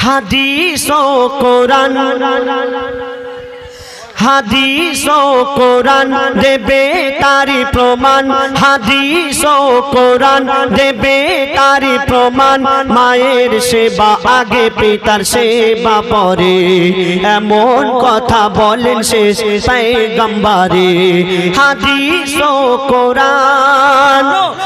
হাদিস ও কোরআন হাদিস ও কোরআন দেবে তারি প্রমাণ হাদিস ও কোরআন দেবে তারি প্রমাণ মায়ের সেবা আগে পিতার সেবা পরে এমন কথা বলেন শেষ পয়গম্বরে হাদিস ও কোরআন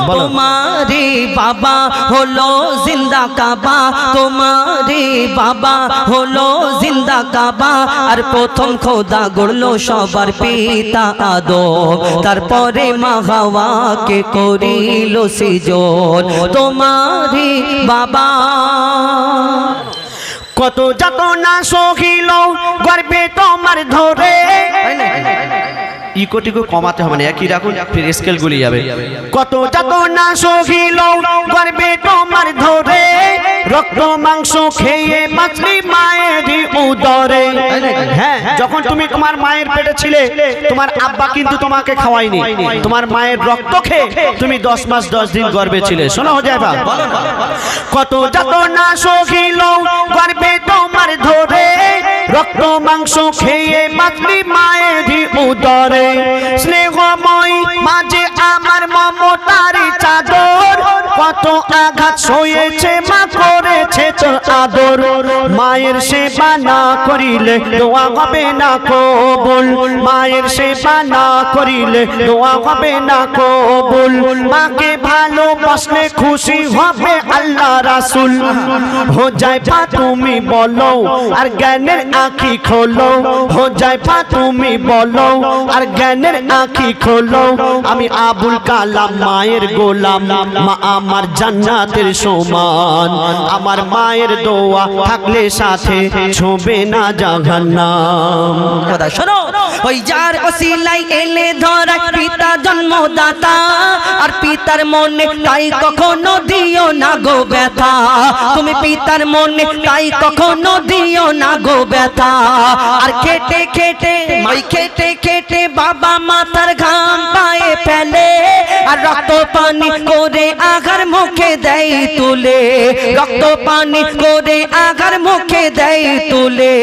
তোমারে বাবা হলো জিন্দা কাবা তোমারে বাবা হলো জিন্দা কাবা আর প্রথম খোদা গড়লো সবার পিতা আদম তারপরে মা হাওয়াকে করিল সৃজন তোমারে বাবা কত যাতনা সহিল গর্বে তোমার ধরে ইকোটিকো কমাতে হবে না একই রাখুন স্কেল গুলি যাবে কত যাতনা সহিল গর্বে তোমার ধরে রক্ত মাংস খেয়ে বাঁচলি মায়ের উদরে হ্যাঁ যখন তুমি তোমার মায়ের পেটে ছিলে তোমার আব্বা কিন্তু তোমাকে খাওয়ায়নি তোমার মায়ের রক্ত খেয়ে তুমি 10 মাস 10 দিন গর্ভে ছিলে শোনো হুজাইফা কত যাতনা সহিল গর্বে তোমার ধরে রক্ত মাংস খেয়ে বাঁচলি মায়ের উদরে স্নেহময় মাঝে আমার মমতার চাদর কত আঘাত সয়েছে মা করেছে তোর আদর মায়ের সেবা না করিলে দোয়া হবে না কবুল মায়ের সেবা না করিলে দোয়া হবে না কবুল মাকে ভালোবাসলে খুশি হবে আল্লাহ রাসূল হুজাইফা তুমি বলো আর জ্ঞানের আঁখি খোলো হুজাইফা তুমি বলো আর জ্ঞানের আঁখি খোলো আমি আবুল কালাম মায়ের গোলাম মা আমার জান্নাতের সমান আমার মায়ের দোয়া থাকলে সাথে ছোবে না জাহান্নাম কথা শোনো ওই যার ওসিলাই এলে ধরা পিতা জন্মদাতা আর পিতার মনে তাই কখনো দিও না গো ব্যথা তুমি পিতার মনে তাই কখনো দিও না গো ব্যথা আর খেটে খেটে মাই খেটে খেটে বাবা মাথার ঘাম পায়ে ফেলে আর রক্ত পানি করে আঘার মুখে দেয় তুলে রক্ত পানি করে আঘার মুখে দেয় তুলে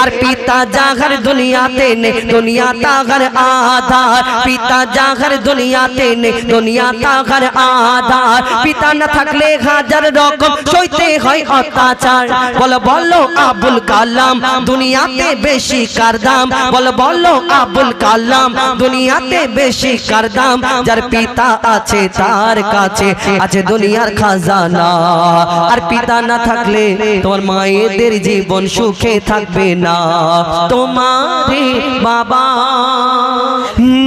আর পিতা জাগার দুনিয়াতে নে দুনিয়া তাগার আধার পিতা জাগার দুনিয়াতে নে দুনিয়া তাগার আধার পিতা না থাকলে হাজার রকম সইতে হয় অত্যাচার বলো বলো আবুল কালাম দুনিয়াতে বেশি কার দাম বলো বলো আবুল কালাম দুনিয়াতে বেশি কার দাম যার পিতা আছে তার কাছে আছে দুনিয়ার খাজানা আর পিতা না থাকলে তোমার মায়েদের জীবন সুখে থাকবে না তোমারে বাবা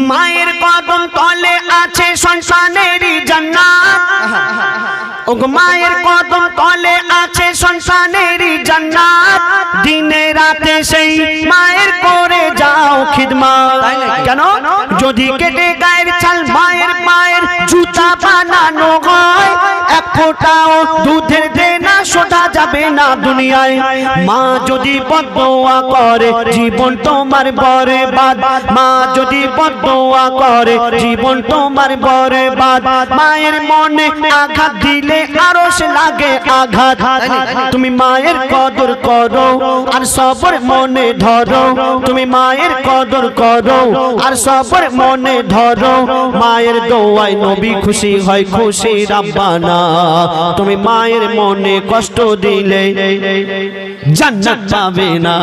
মায়ের কদম তলে আছে সন্তানের জান্নাত ও মায়ের কদম তলে আছে সন্তানের জান্নাত দিনে রাতে সেই মায়ের করে যাও খিদমত কেন যদি কেটে গায়ের ছাল মায়ের পায়ের জুতা বানানো হয় এক ফোঁটাও দুধের দেনা শোধা যাবে না দুনিয়ায় মা যদি বদদোয়া করে জীবন তোমার বরবাদ মা যদি বদদোয়া করে জীবন তোমার বরবাদ মায়ের মনে আঘাত দিলে আরশ লাগে আঘাত তুমি মায়ের কদর করো আর সবর মনে ধরো তুমি মায়ের কদর করো আর সবর মনে ধরো মায়ের দোয়ায় নবী খুশি হয় খুশি রাব্বানা তুমি মায়ের মনে কষ্ট দিলে জান্নাত পাবে না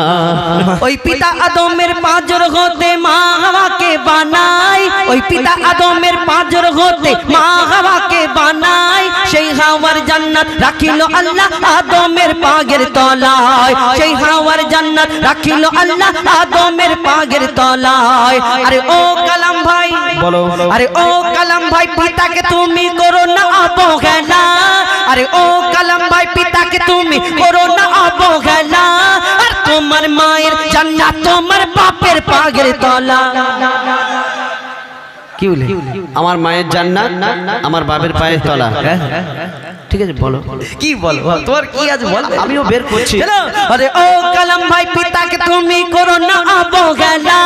ওই পিতা আদমের পাঁজর হতে মা হাওয়াকে বানাই ওই পিতা আদমের পাঁজর হতে মা হাওয়াকে বানাই সেই হাওয়ার জান্নাত রাখিল আল্লাহ আদমের পাগের তলায় সেই হাওয়ার জান্নাত রাখিল আল্লাহ আদমের পাগের তলায় আরে ও কালাম ভাই বলো আরে ও কালাম ভাই পিতাকে তুমি করো না অবহেলা আরে ও কালাম ভাই পিতাকে তুমি করো না অবহেলা আর তোমার মায়ের জান্নাত তোমার বাপের পাগের তলা কি বলে আমার মায়ের জান্নাত আমার বাবার পায়ের তলা ঠিক আছে বলো কি বলো তোর কি আছে বল আমিও বের করছি আরে ও কালাম ভাই পিতাকে তুমি করো না অবহেলা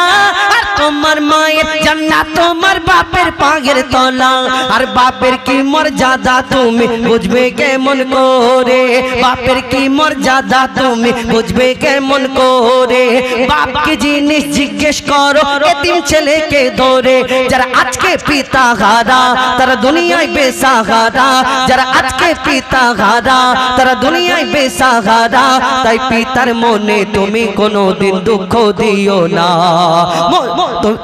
আর তোমার মায়ের জান্নাত তোমার বাপের পাগের তলা আর বাপের কি মর্যাদা তুমি বুঝবে কেমন করে বাপের কি মর্যাদা তুমি বুঝবে কেমন করে বাপকে জিনিস জিজ্ঞেস করো এতিম ছেলেকে ধরে যারা আজকে পিতা হারা তারা দুনিয়ায় বেসাহারা যারা আজকে পিতা হারা তারা দুনিয়ায় বেসাহারা তাই পিতার মনে তুমি কোনোদিন দুঃখ দিও না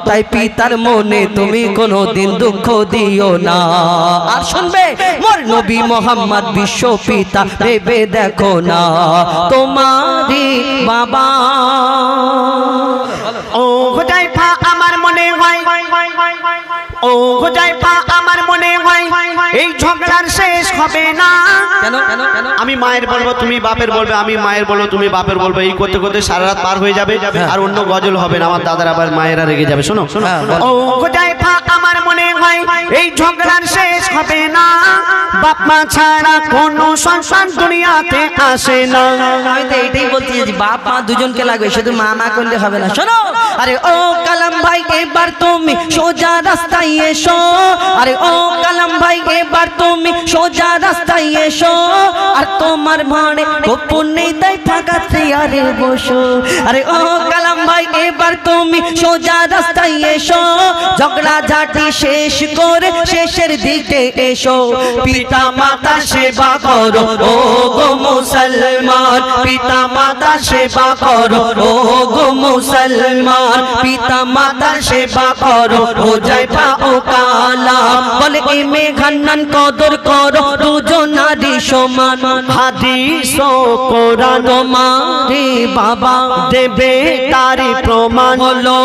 তাই পিতার মনে তুমি কোনোদিন দুঃখ দিও না আর শুনবে মোর নবী মোহাম্মদ বিশ্ব পিতা ভেবে দেখো না তোমারই বাবা ও হুযায়ফা আমার মনে হয় ও হুযায়ফা আমার মনে হয় এই ঝগড়ার শেষ হবে না কেন কেন কেন আমি মায়ের বলবো তুমি বাপের বলবে আমি মায়ের বলবো তুমি বাপের বলবে এই করতে করতে সারা রাত পার হয়ে যাবে আর অন্য গজল হবে না আমার দাদার আবার মায়েরা রেগে যাবে শোনো শোনো ও হুযায়ফা আমার মনে হয় এই ঝগড়ার শেষ হবে না বাপ মা ছাড়া কোনো সন্তান দুনিয়াতে আসে না আমি তো এটাই বলছি যে বাপ মা দুজনকে লাগবে শুধু মা মা করলে হবে না শোনো আরে ও কালাম ভাই এবার তুমি সোজা রাস্তায় এসো আরে ও কালাম ভাই এবার তুমি সোজা রাস্তায় এসো আর তোমার ভাড়ে গোপন নেই তাই ফাঁকা চেয়ারে বসো আরে ও কালাম ভাই এবার তুমি সোজা রাস্তায় এসো ঝগড়া ঝাঁটি শেষ করে শেষের দিকে এসো পিতা মাতা সেবা করো ও গো মুসলমান পিতা মাতা সেবা করো ও গো মুসলমান পিতা মাতা সেবা করো হুযায়ফা ও কালাম বলে এমে ঘান্নান কদর করো দুজনারই সমান হাদিস ও কোরআন তোমারে বাবা দেবে তারি প্রমাণ হলো